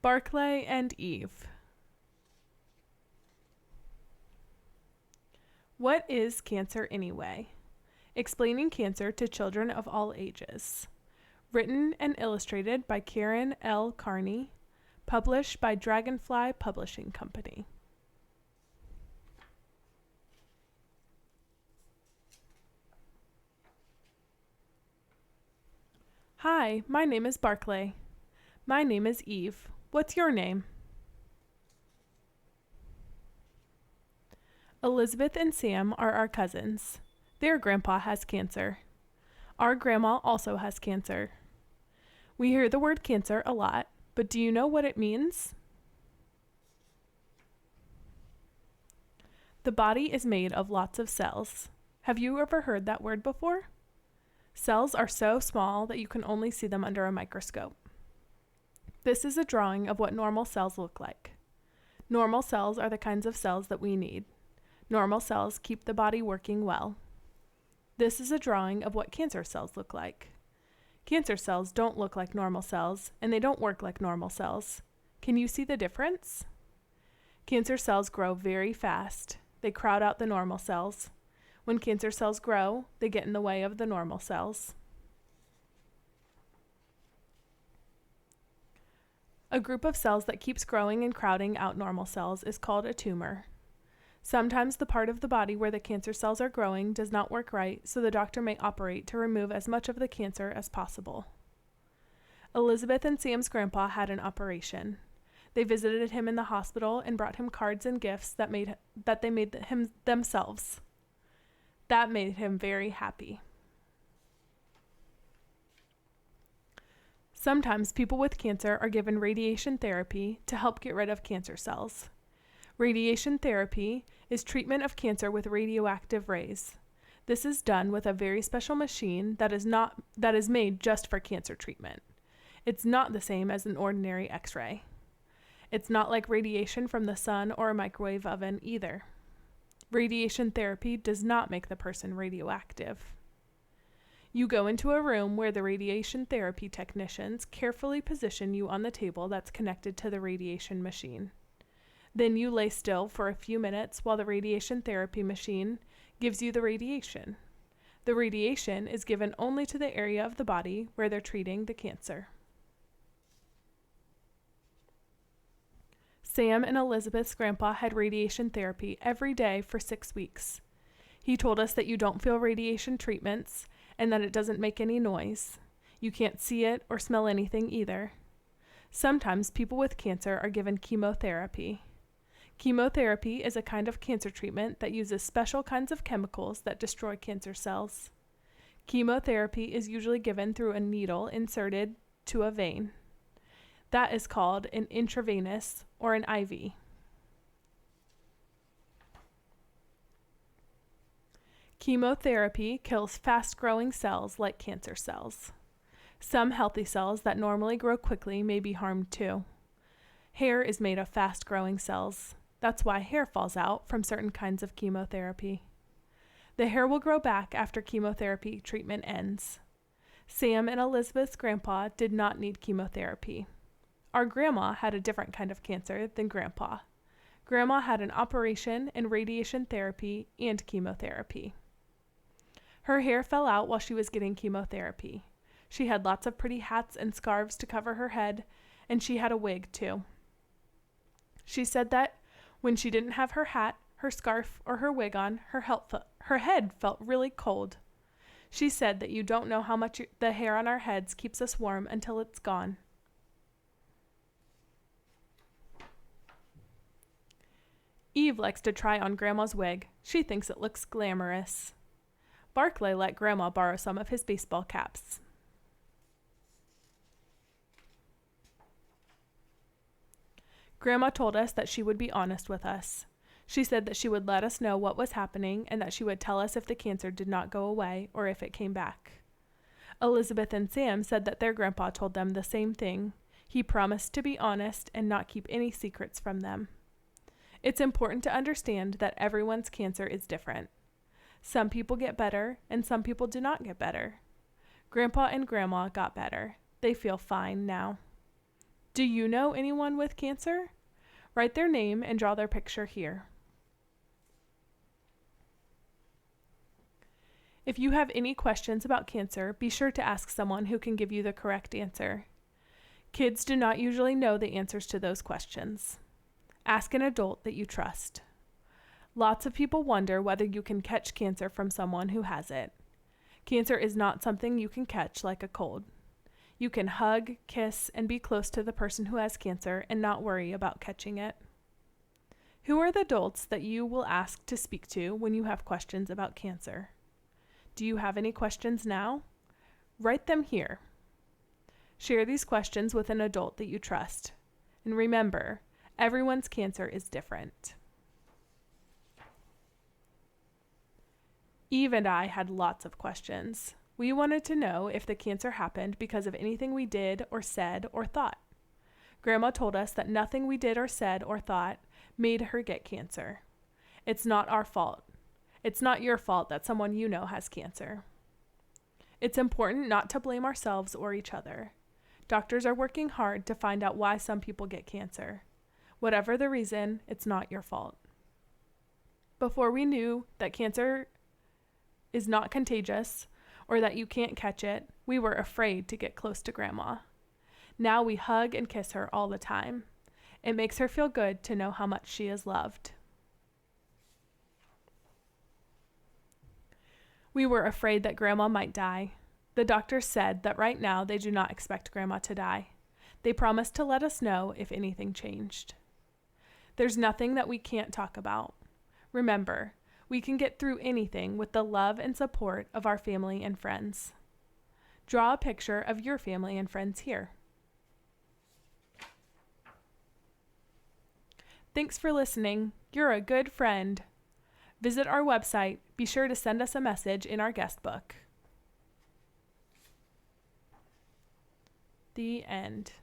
Barclay and Eve. What is cancer anyway? Explaining cancer to children of all ages. Written and illustrated by Karen L. Carney. Published by Dragonfly Publishing Company. Hi, my name is Barclay. My name is Eve. What's your name? Elizabeth and Sam are our cousins. Their grandpa has cancer. Our grandma also has cancer. We hear the word cancer a lot, but do you know what it means? The body is made of lots of cells. Have you ever heard that word before? Cells are so small that you can only see them under a microscope. This is a drawing of what normal cells look like. Normal cells are the kinds of cells that we need. Normal cells keep the body working well. This is a drawing of what cancer cells look like. Cancer cells don't look like normal cells, and they don't work like normal cells. Can you see the difference? Cancer cells grow very fast. They crowd out the normal cells. When cancer cells grow, they get in the way of the normal cells. A group of cells that keeps growing and crowding out normal cells is called a tumor. Sometimes the part of the body where the cancer cells are growing does not work right, so the doctor may operate to remove as much of the cancer as possible. Elizabeth and Sam's grandpa had an operation. They visited him in the hospital and brought him cards and gifts that they made him themselves. That made him very happy. Sometimes people with cancer are given radiation therapy to help get rid of cancer cells. Radiation therapy is treatment of cancer with radioactive rays. This is done with a very special machine that is made just for cancer treatment. It's not the same as an ordinary X-ray. It's not like radiation from the sun or a microwave oven either. Radiation therapy does not make the person radioactive. You go into a room where the radiation therapy technicians carefully position you on the table that's connected to the radiation machine. Then you lay still for a few minutes while the radiation therapy machine gives you the radiation. The radiation is given only to the area of the body where they're treating the cancer. Sam and Elizabeth's grandpa had radiation therapy every day for 6 weeks. He told us that you don't feel radiation treatments and that it doesn't make any noise. You can't see it or smell anything either. Sometimes people with cancer are given chemotherapy. Chemotherapy is a kind of cancer treatment that uses special kinds of chemicals that destroy cancer cells. Chemotherapy is usually given through a needle inserted to a vein. That is called an intravenous or an IV. Chemotherapy kills fast-growing cells like cancer cells. Some healthy cells that normally grow quickly may be harmed too. Hair is made of fast-growing cells. That's why hair falls out from certain kinds of chemotherapy. The hair will grow back after chemotherapy treatment ends. Sam and Elizabeth's grandpa did not need chemotherapy. Our grandma had a different kind of cancer than grandpa. Grandma had an operation and radiation therapy and chemotherapy. Her hair fell out while she was getting chemotherapy. She had lots of pretty hats and scarves to cover her head, and she had a wig too. She said that when she didn't have her hat, her scarf, or her wig on, her head felt really cold. She said that you don't know how much the hair on our heads keeps us warm until it's gone. Eve likes to try on Grandma's wig. She thinks it looks glamorous. Barclay let Grandma borrow some of his baseball caps. Grandma told us that she would be honest with us. She said that she would let us know what was happening and that she would tell us if the cancer did not go away or if it came back. Elizabeth and Sam said that their grandpa told them the same thing. He promised to be honest and not keep any secrets from them. It's important to understand that everyone's cancer is different. Some people get better and some people do not get better. Grandpa and Grandma got better. They feel fine now. Do you know anyone with cancer? Write their name and draw their picture here. If you have any questions about cancer, be sure to ask someone who can give you the correct answer. Kids do not usually know the answers to those questions. Ask an adult that you trust. Lots of people wonder whether you can catch cancer from someone who has it. Cancer is not something you can catch like a cold. You can hug, kiss, and be close to the person who has cancer and not worry about catching it. Who are the adults that you will ask to speak to when you have questions about cancer? Do you have any questions now? Write them here. Share these questions with an adult that you trust. And remember, everyone's cancer is different. Eve and I had lots of questions. We wanted to know if the cancer happened because of anything we did or said or thought. Grandma told us that nothing we did or said or thought made her get cancer. It's not our fault. It's not your fault that someone you know has cancer. It's important not to blame ourselves or each other. Doctors are working hard to find out why some people get cancer. Whatever the reason, it's not your fault. Before we knew that cancer is not contagious or that you can't catch it, we were afraid to get close to Grandma. Now we hug and kiss her all the time. It makes her feel good to know how much she is loved. We were afraid that Grandma might die. The doctors said that right now they do not expect Grandma to die. They promised to let us know if anything changed. There's nothing that we can't talk about. Remember, we can get through anything with the love and support of our family and friends. Draw a picture of your family and friends here. Thanks for listening. You're a good friend. Visit our website. Be sure to send us a message in our guest book. The end.